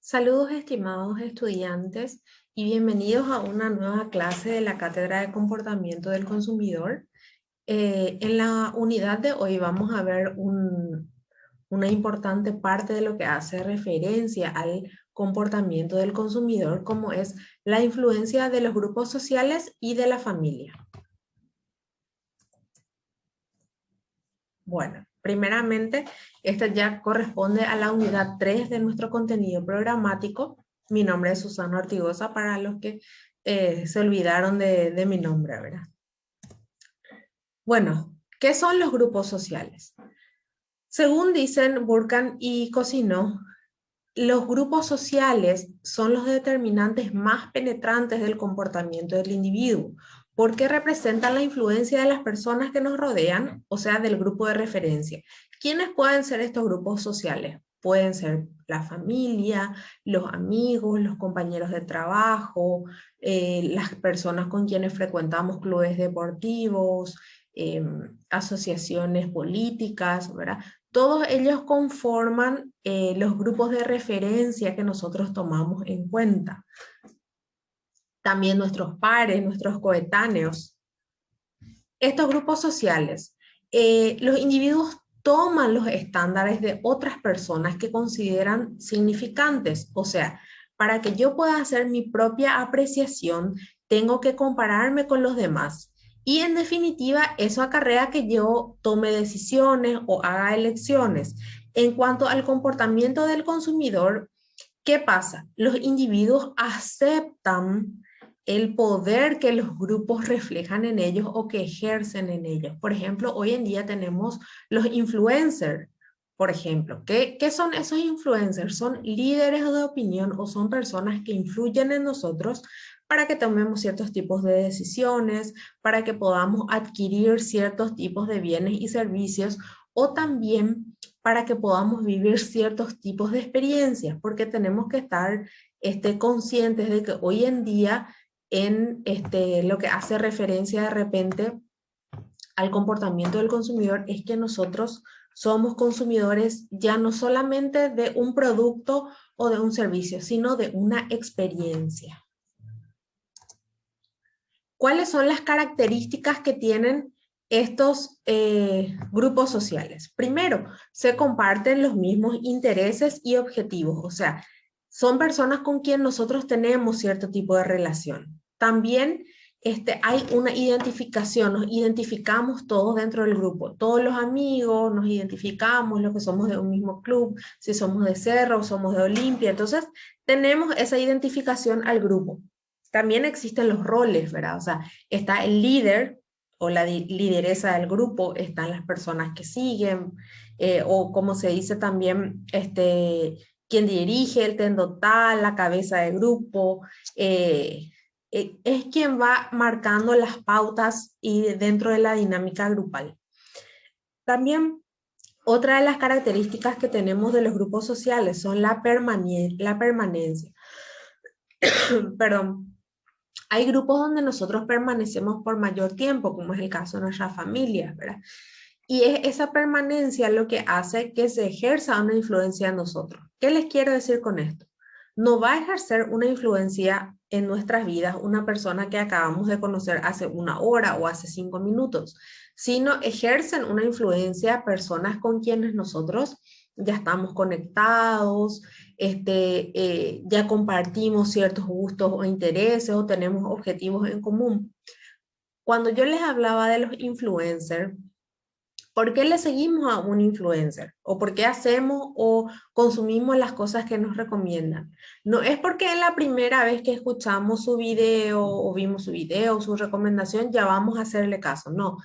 Saludos estimados estudiantes y bienvenidos a una nueva clase de la Cátedra de Comportamiento del Consumidor. En la unidad de hoy vamos a ver una importante parte de lo que hace referencia al comportamiento del consumidor, como es la influencia de los grupos sociales y de la familia. Bueno, primeramente, esta ya corresponde a la unidad 3 de nuestro contenido programático. Mi nombre es Susana Ortigosa para los que se olvidaron de mi nombre, ¿verdad? Bueno, ¿qué son los grupos sociales? Según dicen Burkan y Cosino, los grupos sociales son los determinantes más penetrantes del comportamiento del individuo, porque representan la influencia de las personas que nos rodean, o sea, del grupo de referencia. ¿Quiénes pueden ser estos grupos sociales? Pueden ser la familia, los amigos, los compañeros de trabajo, las personas con quienes frecuentamos clubes deportivos, asociaciones políticas, ¿verdad? Todos ellos conforman los grupos de referencia que nosotros tomamos en cuenta. También nuestros pares, nuestros coetáneos. Estos grupos sociales, los individuos toman los estándares de otras personas que consideran significantes. O sea, para que yo pueda hacer mi propia apreciación, tengo que compararme con los demás. Y en definitiva, eso acarrea que yo tome decisiones o haga elecciones. En cuanto al comportamiento del consumidor, ¿qué pasa? Los individuos aceptan el poder que los grupos reflejan en ellos o que ejercen en ellos. Por ejemplo, hoy en día tenemos los influencers. Por ejemplo, ¿qué son esos influencers? Son líderes de opinión o son personas que influyen en nosotros para que tomemos ciertos tipos de decisiones, para que podamos adquirir ciertos tipos de bienes y servicios o también para que podamos vivir ciertos tipos de experiencias, porque tenemos que estar conscientes de que hoy en día en lo que hace referencia de repente al comportamiento del consumidor es que nosotros somos consumidores ya no solamente de un producto o de un servicio, sino de una experiencia. ¿Cuáles son las características que tienen estos grupos sociales? Primero, se comparten los mismos intereses y objetivos, o sea, son personas con quien nosotros tenemos cierto tipo de relación. También hay una identificación, nos identificamos todos dentro del grupo, todos los amigos, nos identificamos, los que somos de un mismo club, si somos de Cerro, somos de Olimpia, entonces tenemos esa identificación al grupo. También existen los roles, ¿verdad? O sea, está el líder o la lideresa del grupo, están las personas que siguen, o como se dice también, quien dirige el tendotal, la cabeza del grupo, es quien va marcando las pautas y dentro de la dinámica grupal. También otra de las características que tenemos de los grupos sociales son la permanencia. Perdón. Hay grupos donde nosotros permanecemos por mayor tiempo, como es el caso de nuestras familias, ¿verdad? Y es esa permanencia lo que hace que se ejerza una influencia en nosotros. ¿Qué les quiero decir con esto? No va a ejercer una influencia en nuestras vidas una persona que acabamos de conocer hace una hora o hace 5 minutos, sino ejercen una influencia personas con quienes nosotros ya estamos conectados, ya compartimos ciertos gustos o intereses o tenemos objetivos en común. Cuando yo les hablaba de los influencers, ¿por qué le seguimos a un influencer? ¿O por qué hacemos o consumimos las cosas que nos recomiendan? No es porque es la primera vez que escuchamos su video o vimos su video, su recomendación, ya vamos a hacerle caso. No,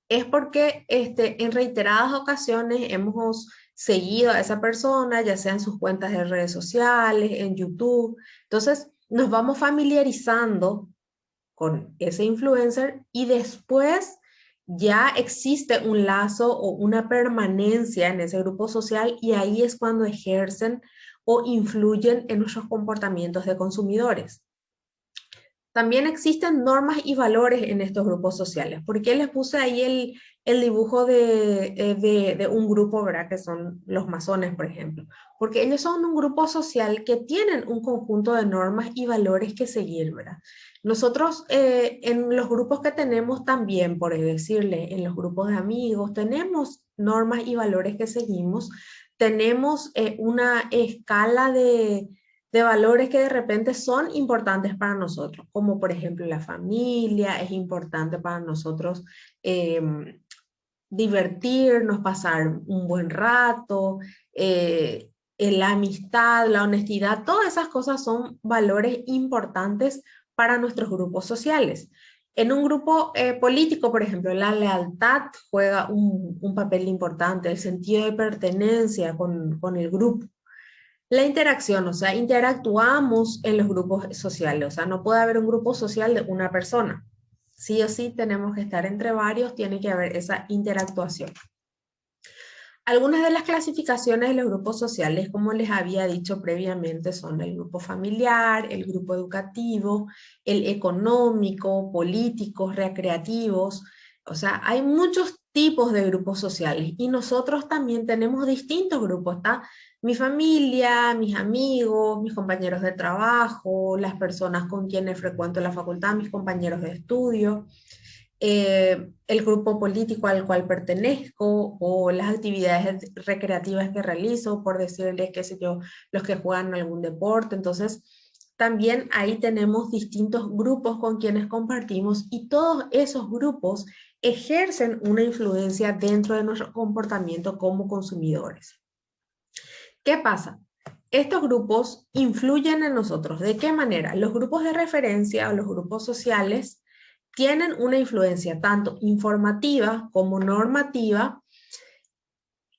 es porque en reiteradas ocasiones hemos seguido a esa persona, ya sea en sus cuentas de redes sociales, en YouTube. Entonces, nos vamos familiarizando con ese influencer y después ya existe un lazo o una permanencia en ese grupo social y ahí es cuando ejercen o influyen en nuestros comportamientos de consumidores. También existen normas y valores en estos grupos sociales. ¿Por qué les puse ahí el dibujo de un grupo, ¿verdad? Que son los masones, por ejemplo? Porque ellos son un grupo social que tienen un conjunto de normas y valores que seguir, ¿verdad? Nosotros en los grupos que tenemos también, por decirle, en los grupos de amigos, tenemos normas y valores que seguimos, tenemos una escala de valores que de repente son importantes para nosotros, como por ejemplo la familia, es importante para nosotros divertirnos, pasar un buen rato, la amistad, la honestidad, todas esas cosas son valores importantes para nuestros grupos sociales. En un grupo político, por ejemplo, la lealtad juega un papel importante, el sentido de pertenencia con el grupo. La interacción, o sea, interactuamos en los grupos sociales, o sea, no puede haber un grupo social de una persona. Sí o sí tenemos que estar entre varios, tiene que haber esa interactuación. Algunas de las clasificaciones de los grupos sociales, como les había dicho previamente, son el grupo familiar, el grupo educativo, el económico, políticos, recreativos. O sea, hay muchos tipos de grupos sociales y nosotros también tenemos distintos grupos. Está mi familia, mis amigos, mis compañeros de trabajo, las personas con quienes frecuento la facultad, mis compañeros de estudio, el grupo político al cual pertenezco o las actividades recreativas que realizo, por decirles, qué sé yo, los que juegan algún deporte. Entonces, también ahí tenemos distintos grupos con quienes compartimos y todos esos grupos ejercen una influencia dentro de nuestro comportamiento como consumidores. ¿Qué pasa? Estos grupos influyen en nosotros. ¿De qué manera? Los grupos de referencia o los grupos sociales tienen una influencia tanto informativa como normativa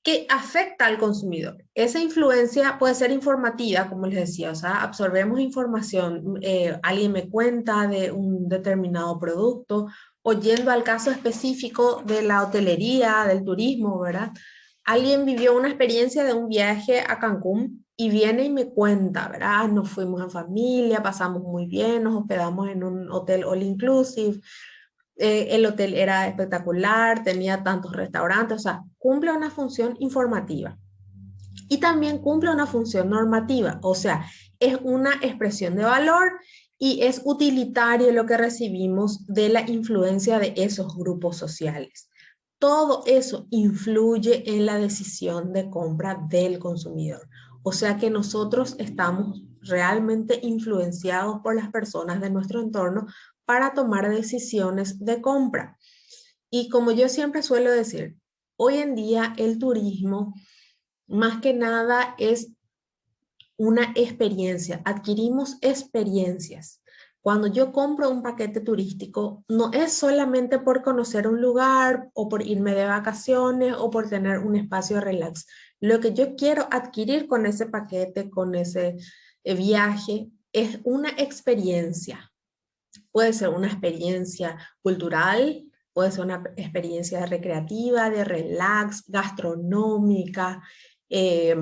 que afecta al consumidor. Esa influencia puede ser informativa, como les decía, o sea, absorbemos información, alguien me cuenta de un determinado producto, o yendo al caso específico de la hotelería, del turismo, ¿verdad? Alguien vivió una experiencia de un viaje a Cancún y viene y me cuenta, ¿verdad? Nos fuimos en familia, pasamos muy bien, nos hospedamos en un hotel all inclusive, el hotel era espectacular, tenía tantos restaurantes, o sea, cumple una función informativa y también cumple una función normativa, o sea, es una expresión de valor y es utilitario lo que recibimos de la influencia de esos grupos sociales. Todo eso influye en la decisión de compra del consumidor. O sea que nosotros estamos realmente influenciados por las personas de nuestro entorno para tomar decisiones de compra. Y como yo siempre suelo decir, hoy en día el turismo más que nada es una experiencia, adquirimos experiencias. Cuando yo compro un paquete turístico, no es solamente por conocer un lugar o por irme de vacaciones o por tener un espacio de relax. Lo que yo quiero adquirir con ese paquete, con ese viaje, es una experiencia. Puede ser una experiencia cultural, puede ser una experiencia recreativa, de relax, gastronómica, eh,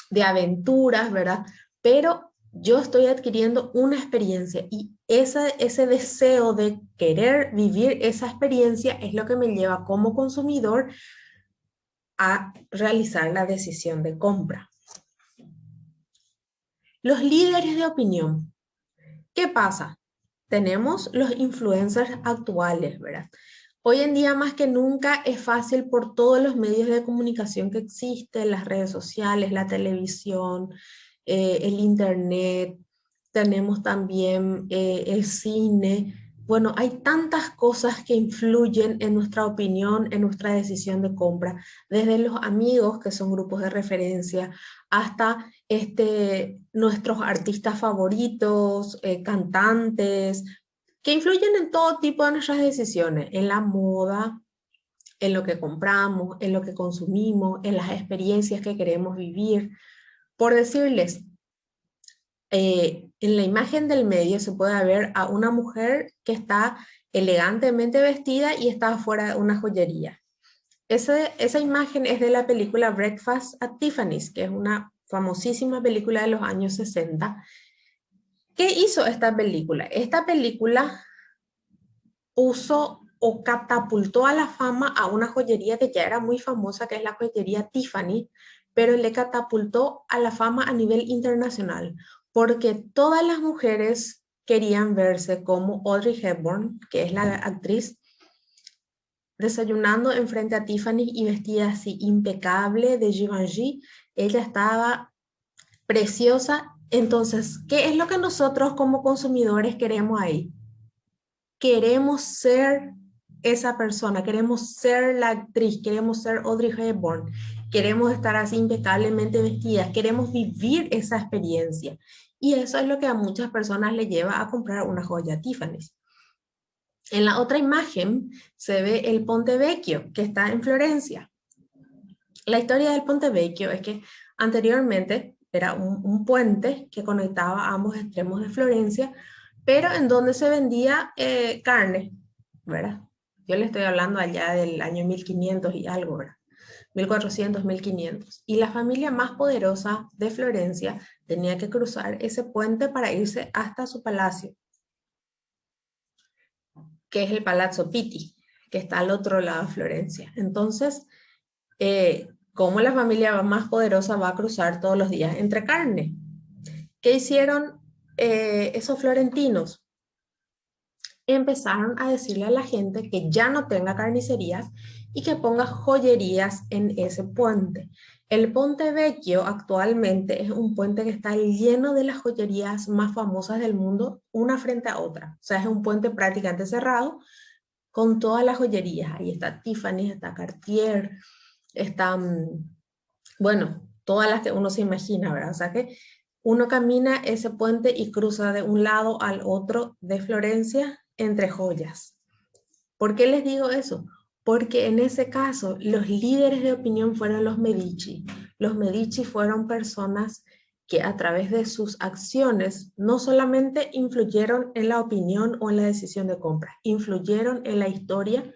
de aventuras, ¿verdad? Pero yo estoy adquiriendo una experiencia y ese deseo de querer vivir esa experiencia es lo que me lleva como consumidor a realizar la decisión de compra. Los líderes de opinión. ¿Qué pasa? Tenemos los influencers actuales, ¿verdad? Hoy en día más que nunca es fácil por todos los medios de comunicación que existen, las redes sociales, la televisión, el internet, tenemos también el cine. Bueno, hay tantas cosas que influyen en nuestra opinión, en nuestra decisión de compra, desde los amigos, que son grupos de referencia, hasta nuestros artistas favoritos, cantantes, que influyen en todo tipo de nuestras decisiones, en la moda, en lo que compramos, en lo que consumimos, en las experiencias que queremos vivir. Por decirles, en la imagen del medio se puede ver a una mujer que está elegantemente vestida y está afuera de una joyería. Esa imagen es de la película Breakfast at Tiffany's, que es una famosísima película de los años 60. ¿Qué hizo esta película? Esta película puso o catapultó a la fama a una joyería que ya era muy famosa, que es la joyería Tiffany, pero le catapultó a la fama a nivel internacional, porque todas las mujeres querían verse como Audrey Hepburn, que es la actriz, desayunando enfrente a Tiffany y vestida así impecable de Givenchy. Ella estaba preciosa. Entonces, ¿qué es lo que nosotros como consumidores queremos ahí? Queremos ser esa persona, queremos ser la actriz, queremos ser Audrey Hepburn, queremos estar así impecablemente vestidas, queremos vivir esa experiencia. Y eso es lo que a muchas personas le lleva a comprar una joya Tiffany. En la otra imagen se ve el Ponte Vecchio, que está en Florencia. La historia del Ponte Vecchio es que anteriormente era un puente que conectaba a ambos extremos de Florencia, pero en donde se vendía carne, ¿verdad? Yo le estoy hablando allá del año 1500 y algo, ¿verdad? 1400, 1500. Y la familia más poderosa de Florencia tenía que cruzar ese puente para irse hasta su palacio, que es el Palazzo Pitti, que está al otro lado de Florencia. Entonces, ¿cómo la familia más poderosa va a cruzar todos los días entre carne? ¿Qué hicieron esos florentinos? Empezaron a decirle a la gente que ya no tenga carnicerías y que ponga joyerías en ese puente. El Ponte Vecchio actualmente es un puente que está lleno de las joyerías más famosas del mundo, una frente a otra. O sea, es un puente prácticamente cerrado con todas las joyerías. Ahí está Tiffany, está Cartier, están, bueno, todas las que uno se imagina, ¿verdad? O sea que uno camina ese puente y cruza de un lado al otro de Florencia entre joyas. ¿Por qué les digo eso? Porque en ese caso los líderes de opinión fueron los Medici. Los Medici fueron personas que a través de sus acciones no solamente influyeron en la opinión o en la decisión de compra, influyeron en la historia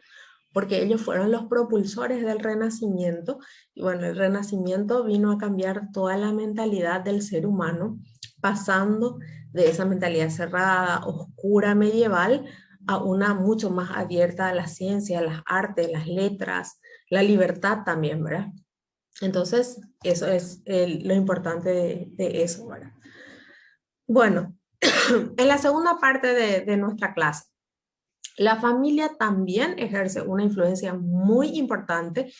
porque ellos fueron los propulsores del Renacimiento. Y bueno, el Renacimiento vino a cambiar toda la mentalidad del ser humano, pasando de esa mentalidad cerrada, oscura, medieval, a una mucho más abierta a la ciencia, a las artes, las letras, la libertad también, ¿verdad? Entonces, eso es lo importante de eso, ¿verdad? Bueno, en la segunda parte de nuestra clase, la familia también ejerce una influencia muy importante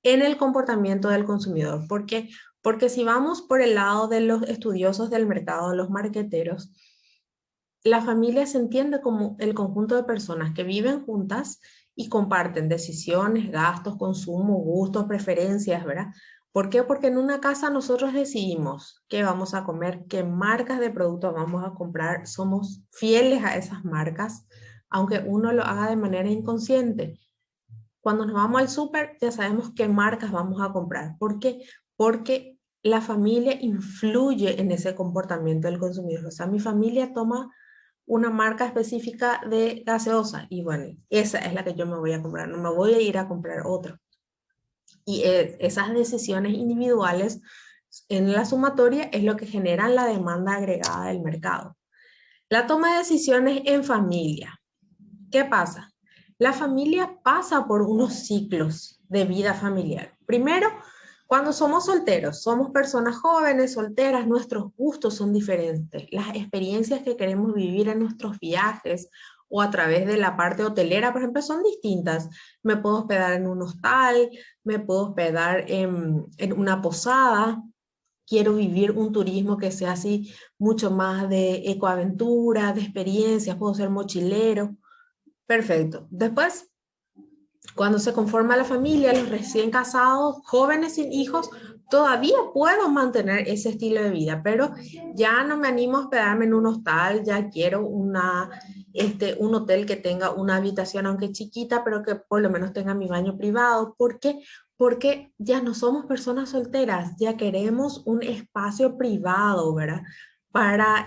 en el comportamiento del consumidor. ¿Por qué? Porque si vamos por el lado de los estudiosos del mercado, los marqueteros, la familia se entiende como el conjunto de personas que viven juntas y comparten decisiones, gastos, consumo, gustos, preferencias, ¿verdad? ¿Por qué? Porque en una casa nosotros decidimos qué vamos a comer, qué marcas de productos vamos a comprar, somos fieles a esas marcas, aunque uno lo haga de manera inconsciente. Cuando nos vamos al súper ya sabemos qué marcas vamos a comprar. ¿Por qué? Porque la familia influye en ese comportamiento del consumidor. O sea, mi familia toma una marca específica de gaseosa y bueno, esa es la que yo me voy a comprar, no me voy a ir a comprar otra. Y esas decisiones individuales en la sumatoria es lo que genera la demanda agregada del mercado. La toma de decisiones en familia. ¿Qué pasa? La familia pasa por unos ciclos de vida familiar. Primero, cuando somos solteros, somos personas jóvenes, solteras, nuestros gustos son diferentes. Las experiencias que queremos vivir en nuestros viajes o a través de la parte hotelera, por ejemplo, son distintas. Me puedo hospedar en un hostal, me puedo hospedar en una posada. Quiero vivir un turismo que sea así mucho más de ecoaventura, de experiencias, puedo ser mochilero. Perfecto. Después, cuando se conforma la familia, los recién casados, jóvenes sin hijos, todavía puedo mantener ese estilo de vida, pero ya no me animo a hospedarme en un hostal, ya quiero un hotel que tenga una habitación, aunque chiquita, pero que por lo menos tenga mi baño privado. ¿Por qué? Porque ya no somos personas solteras, ya queremos un espacio privado, ¿verdad? Para,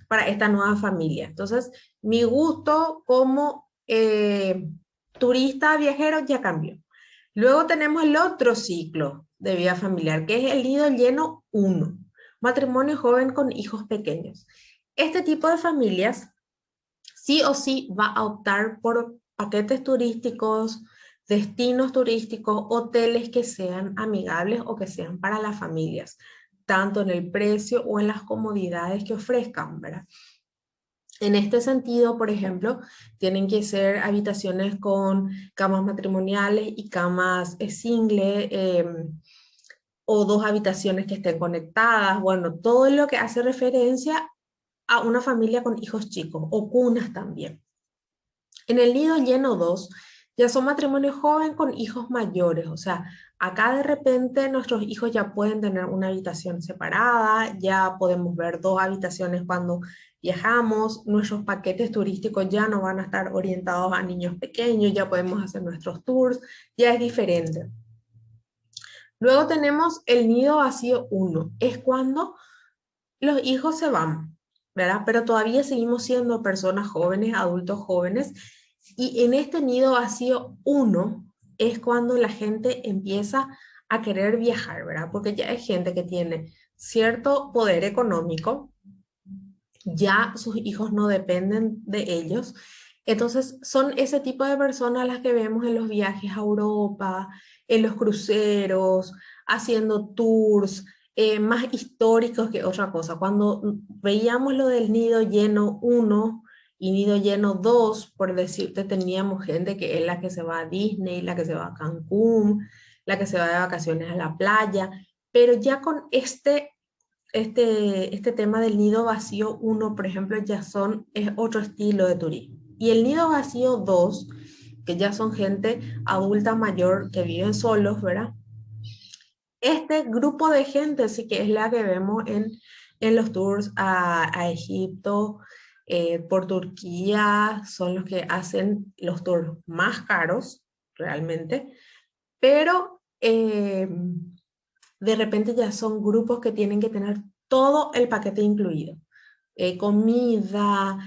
para esta nueva familia. Entonces, mi gusto como turista viajero ya cambió. Luego tenemos el otro ciclo de vida familiar, que es el nido lleno 1. matrimonio joven con hijos pequeños. Este tipo de familias sí o sí va a optar por paquetes turísticos, destinos turísticos, hoteles que sean amigables o que sean para las familias, tanto en el precio o en las comodidades que ofrezcan, ¿verdad? En este sentido, por ejemplo, tienen que ser habitaciones con camas matrimoniales y camas single, o dos habitaciones que estén conectadas. Bueno, todo lo que hace referencia a una familia con hijos chicos o cunas también. En el nido lleno 2 ya son matrimonios jóvenes con hijos mayores, o sea, acá de repente nuestros hijos ya pueden tener una habitación separada, ya podemos ver dos habitaciones cuando viajamos, nuestros paquetes turísticos ya no van a estar orientados a niños pequeños, ya podemos hacer nuestros tours, ya es diferente. Luego tenemos el nido vacío 1, es cuando los hijos se van, ¿verdad? Pero todavía seguimos siendo personas jóvenes, adultos jóvenes, y en este nido vacío 1 es cuando la gente empieza a querer viajar, ¿verdad? Porque ya hay gente que tiene cierto poder económico, ya sus hijos no dependen de ellos. Entonces son ese tipo de personas las que vemos en los viajes a Europa, en los cruceros, haciendo tours más históricos que otra cosa. Cuando veíamos lo del nido lleno 1 y nido lleno 2, por decirte, teníamos gente que es la que se va a Disney, la que se va a Cancún, la que se va de vacaciones a la playa, pero ya con este tema del nido vacío 1, por ejemplo, es otro estilo de turismo. Y el nido vacío 2, que ya son gente adulta mayor que viven solos, ¿verdad? Este grupo de gente sí que es la que vemos en los tours a Egipto, por Turquía, son los que hacen los tours más caros, realmente, pero de repente ya son grupos que tienen que tener todo el paquete incluido. Comida,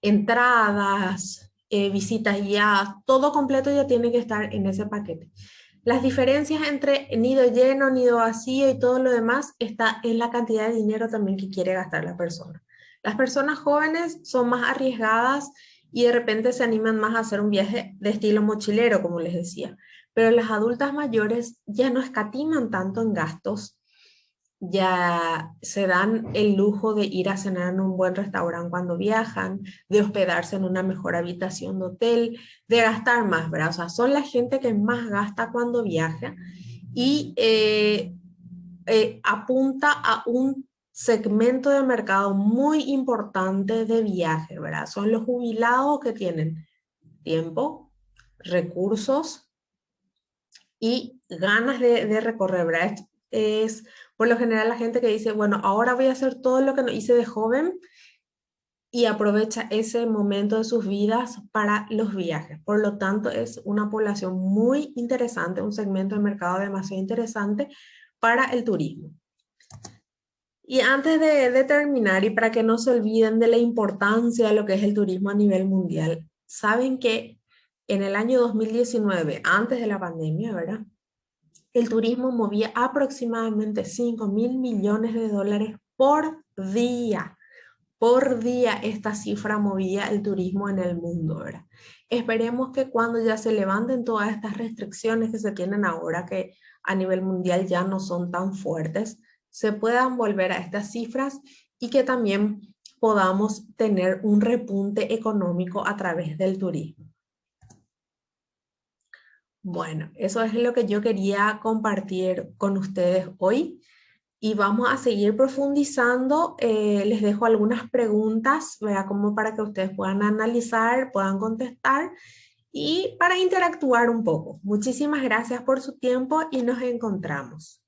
entradas, visitas guiadas, todo completo ya tiene que estar en ese paquete. Las diferencias entre nido lleno, nido vacío y todo lo demás está en la cantidad de dinero también que quiere gastar la persona. Las personas jóvenes son más arriesgadas y de repente se animan más a hacer un viaje de estilo mochilero, como les decía. Pero las adultas mayores ya no escatiman tanto en gastos, ya se dan el lujo de ir a cenar en un buen restaurante cuando viajan, de hospedarse en una mejor habitación de hotel, de gastar más, ¿verdad? O sea, son la gente que más gasta cuando viaja y apunta a un segmento de mercado muy importante de viaje, ¿verdad? Son los jubilados que tienen tiempo, recursos y ganas de recorrer, ¿verdad? Es por lo general la gente que dice, bueno, ahora voy a hacer todo lo que no hice de joven y aprovecha ese momento de sus vidas para los viajes. Por lo tanto, es una población muy interesante, un segmento de mercado demasiado interesante para el turismo. Y antes de terminar, y para que no se olviden de la importancia de lo que es el turismo a nivel mundial, saben que en el año 2019, antes de la pandemia, ¿verdad? El turismo movía aproximadamente 5.000 millones de dólares por día. Por día esta cifra movía el turismo en el mundo, ¿verdad? Esperemos que cuando ya se levanten todas estas restricciones que se tienen ahora, que a nivel mundial ya no son tan fuertes, se puedan volver a estas cifras y que también podamos tener un repunte económico a través del turismo. Bueno, eso es lo que yo quería compartir con ustedes hoy y vamos a seguir profundizando. Les dejo algunas preguntas, ¿verdad? Como para que ustedes puedan analizar, puedan contestar y para interactuar un poco. Muchísimas gracias por su tiempo y nos encontramos.